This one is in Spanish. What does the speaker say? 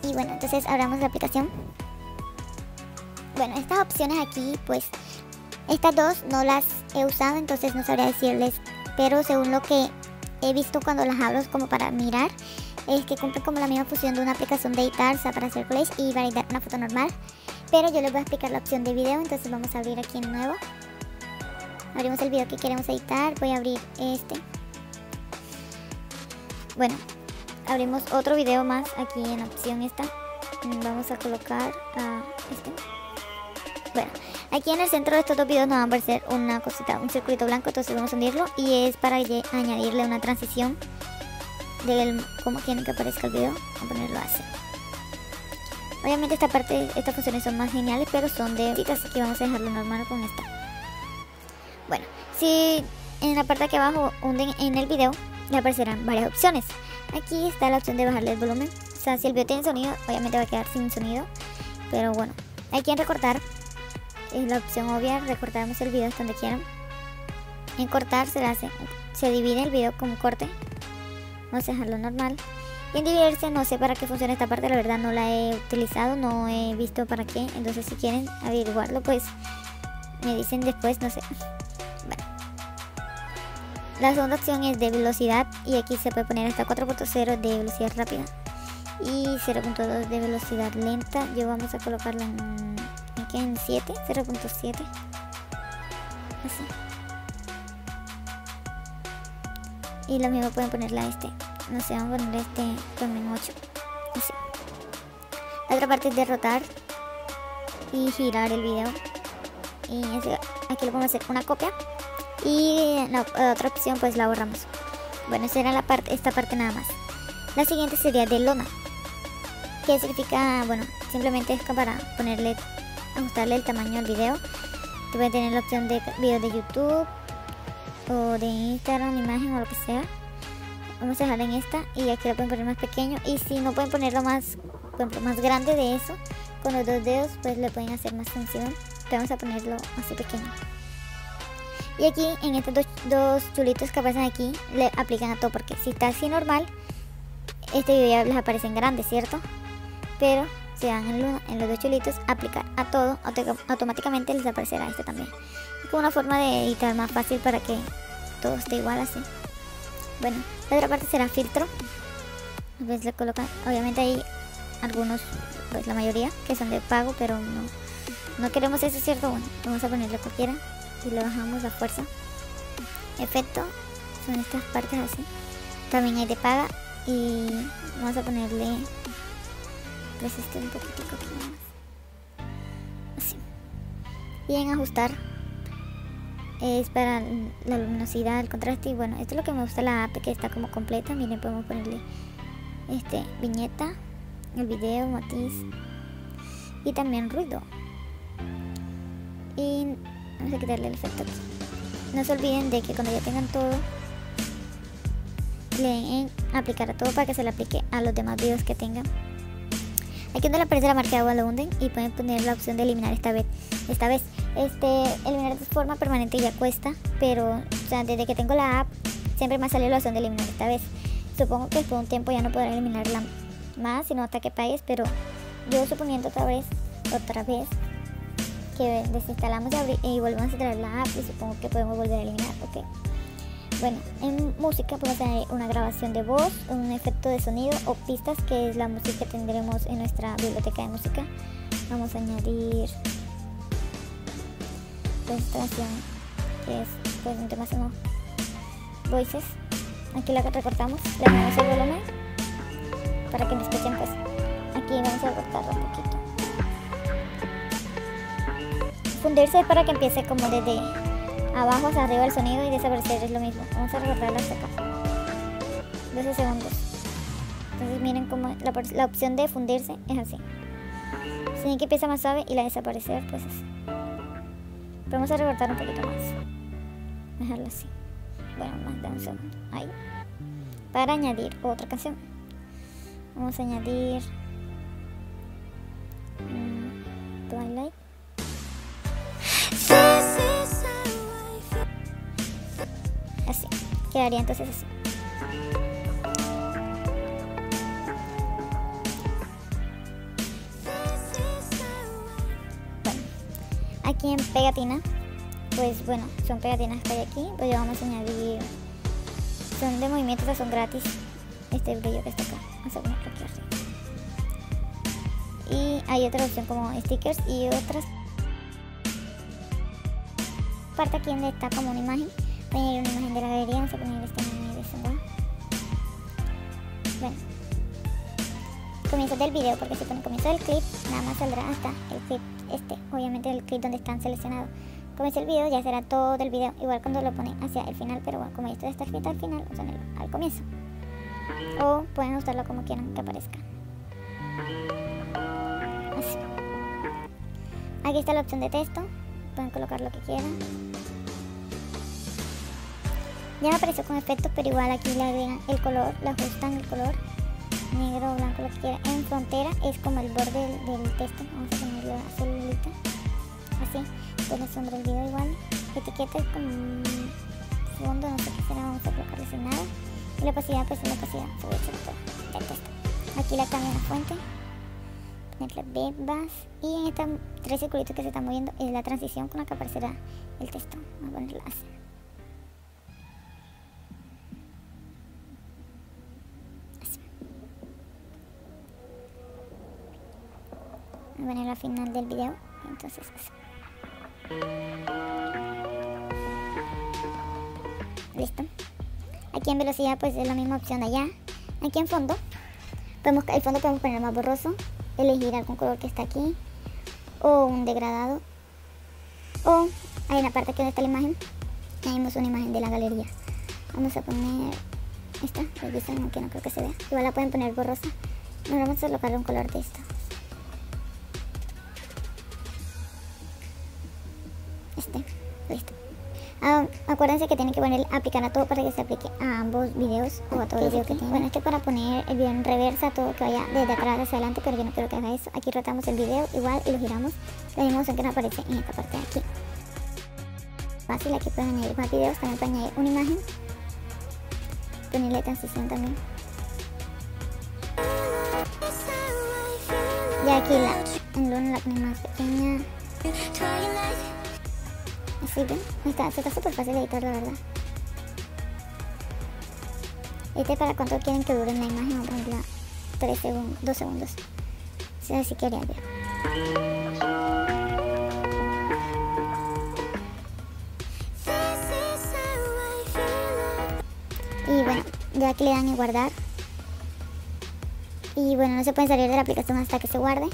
Y bueno, entonces abramos la aplicación. Bueno, estas opciones aquí, pues estas dos no las he usado, entonces no sabría decirles, pero según lo que he visto cuando las abro como para mirar, es que cumplen como la misma función de una aplicación de editar, o sea, para hacer collage y validar una foto normal. Pero yo les voy a explicar la opción de video, entonces vamos a abrir aquí en nuevo. Abrimos el video que queremos editar, voy a abrir este. Bueno, abrimos otro video más aquí en la opción esta. Vamos a colocar a este. Bueno, aquí en el centro de estos dos videos nos va a aparecer una cosita, un circulito blanco, entonces vamos a hundirlo y es para añadirle una transición de cómo quieren que aparezca el video. Vamos a ponerlo así. Obviamente estas funciones son más geniales, pero son de citas, así que vamos a dejarlo normal con esta. Bueno, si en la parte de aquí abajo hunden en el video, le aparecerán varias opciones. Aquí está la opción de bajarle el volumen. O sea, si el video tiene sonido, obviamente va a quedar sin sonido. Pero bueno, aquí en recortar es la opción obvia, recortamos el video hasta donde quieran. En cortar se divide el video como corte. Vamos a dejarlo normal. Y en dividirse no sé para qué funciona esta parte, la verdad no la he utilizado, no he visto para qué. Entonces si quieren averiguarlo, pues me dicen después, no sé. Bueno. La segunda opción es de velocidad y aquí se puede poner hasta 4.0 de velocidad rápida y 0.2 de velocidad lenta. Yo vamos a colocarla en 7, 0.7, así. Y lo mismo pueden ponerla no sé, vamos a poner en 8, así. La otra parte es de rotar y girar el video y aquí lo vamos a hacer una copia y la otra opción pues la borramos. Bueno, esa era esta parte nada más. La siguiente sería de lona, que significa, bueno, simplemente es para ajustarle el tamaño al video. Tú puedes tener la opción de video de YouTube o de Instagram, imagen o lo que sea. Vamos a dejar en esta y aquí lo pueden poner más pequeño, y si no pueden ponerlo más, por ejemplo, más grande de eso, con los dos dedos pues le pueden hacer más función. Vamos a ponerlo así pequeño. Y aquí en estos dos chulitos que aparecen aquí le aplican a todo, porque si está así normal, este video ya les aparece en grande, ¿cierto? Pero si dan en los dos chulitos, aplicar a todo, automáticamente les aparecerá también. Es como una forma de editar más fácil para que todo esté igual así. Bueno, la otra parte será filtro. Pues le colocan, obviamente hay algunos, pues la mayoría que son de pago, pero no queremos eso, ¿cierto? Bueno, vamos a ponerle cualquiera y le bajamos la fuerza. Efecto, son estas partes así. También hay de paga y vamos a ponerle pues un poquitico más así. Y en ajustar es para la luminosidad, el contraste, y bueno, esto es lo que me gusta de la app, que está como completa. Miren, podemos ponerle viñeta, el video, matiz y también ruido. Y vamos a quitarle el efecto aquí. No se olviden de que cuando ya tengan todo, le den en aplicar a todo para que se le aplique a los demás videos que tengan. Aquí donde le aparece la marca de agua lo hunden y pueden poner la opción de eliminar esta vez. Eliminar de forma permanente ya cuesta, pero o sea, desde que tengo la app siempre me ha salido la opción de eliminar esta vez. Supongo que por un tiempo ya no podré eliminarla más, sino hasta que pagues, pero yo suponiendo otra vez que desinstalamos y volvemos a traer la app, y supongo que podemos volver a eliminar, ok. Bueno, en música podemos tener una grabación de voz, un efecto de sonido o pistas, que es la música que tendremos en nuestra biblioteca de música. Vamos a añadir pues esta canción, que es pues un tema sonoro, Voices. Aquí la recortamos, le damos el volumen para que me escuchen, pues aquí vamos a recortarlo un poquito. Fundirse es para que empiece como desde abajo hacia arriba el sonido y desaparecer es lo mismo. Vamos a recortarlo hasta acá, 12 segundos. Entonces miren como la opción de fundirse es así. Si que empieza más suave y la desaparecer pues así. Vamos a recortar un poquito más, dejarlo así. Bueno, más de un segundo ahí. Para añadir otra canción, vamos a añadir Twilight. Así quedaría entonces así. Aquí en pegatina, pues bueno, son pegatinas que hay aquí, pues ya vamos a añadir, son de movimiento, o sea, son gratis. Este brillo que está acá, vamos a ponerlo aquí arriba. Y hay otra opción como stickers y otras. Parte aquí donde está como una imagen, voy a añadir una imagen de la galería, vamos a poner este meme de Zumba. Bueno, comienzo del video, porque si pone comienzo del clip, nada más saldrá hasta el clip obviamente el clip donde están seleccionados. Comienzo el video, ya será todo el video, igual cuando lo pone hacia el final, pero bueno, como esto está escrito al final, usan al comienzo. O pueden usarlo como quieran que aparezca. Así. Aquí está la opción de texto, pueden colocar lo que quieran. Ya me apareció con efectos, pero igual aquí le agregan el color, le ajustan el color, negro o blanco, lo que quieran. En frontera es como el borde del texto, vamos a ponerlo azulita, así, de la sombra del video igual. Etiqueta es como un fondo, no sé qué será, vamos a colocarle sin nada. Y la opacidad, pues es la opacidad sobre todo del texto. Aquí la cambio en la fuente, ponerle bebas, y en estos 3 circulitos que se están moviendo es la transición con la que aparecerá el texto. Vamos a ponerla así. Voy a ponerlo al final del video, entonces así. Listo. Aquí en velocidad pues es la misma opción de allá. Aquí en fondo, el fondo podemos poner más borroso, elegir algún color que está aquí, o un degradado, o hay una parte aquí donde está la imagen, tenemos una imagen de la galería. Vamos a poner esta, aunque no creo que se vea, igual la pueden poner borrosa. Nos vamos a colocar un color de esto. Listo. Acuérdense que tienen que poner aplicar a todo para que se aplique a ambos videos o a todo el video que tienen. Bueno, esto es para poner el video en reversa, todo que vaya desde atrás hacia adelante, pero yo no quiero que haga eso. Aquí rotamos el video igual y lo giramos. La misma opción que nos aparece en esta parte de aquí. Fácil, aquí pueden añadir más videos, también pueden añadir una imagen, ponerle transición también. Y aquí en luna la ponemos más pequeña. Así ven, está súper fácil de editar, la verdad. Para cuánto quieren que dure la imagen, vamos a ponerla 3 segundos, 2 segundos. O sea, si quería ver. Y bueno, ya aquí le dan en guardar. Y bueno, no se pueden salir de la aplicación hasta que se guarde.